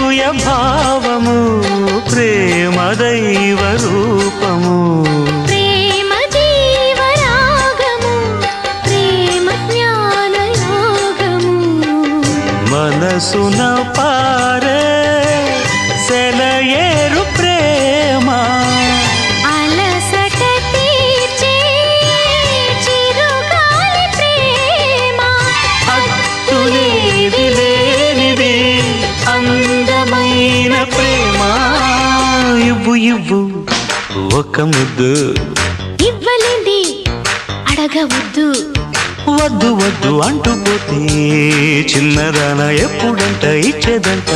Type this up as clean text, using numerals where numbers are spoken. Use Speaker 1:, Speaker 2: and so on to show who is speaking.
Speaker 1: అనసూయ భావము ప్రేమ దైవ రూపము
Speaker 2: ప్రేమ జీవరాగము ప్రేమ జ్ఞాన యోగము
Speaker 1: మనసున పారే సెలయేరు ప్రేమ
Speaker 2: అలసట తీర్చే చిరుగాలి ప్రేమ
Speaker 1: హద్దులేవి లేనిది అందమైన ప్రేమ ఇవ్వు ఇవ్వు ఒక ముద్దు
Speaker 2: ఇవ్వలేంది అడగవద్దు
Speaker 1: వద్దు వద్దు అంటూ పోతే చిన్నదాన ఎప్పుడంట ఇచ్చేదంట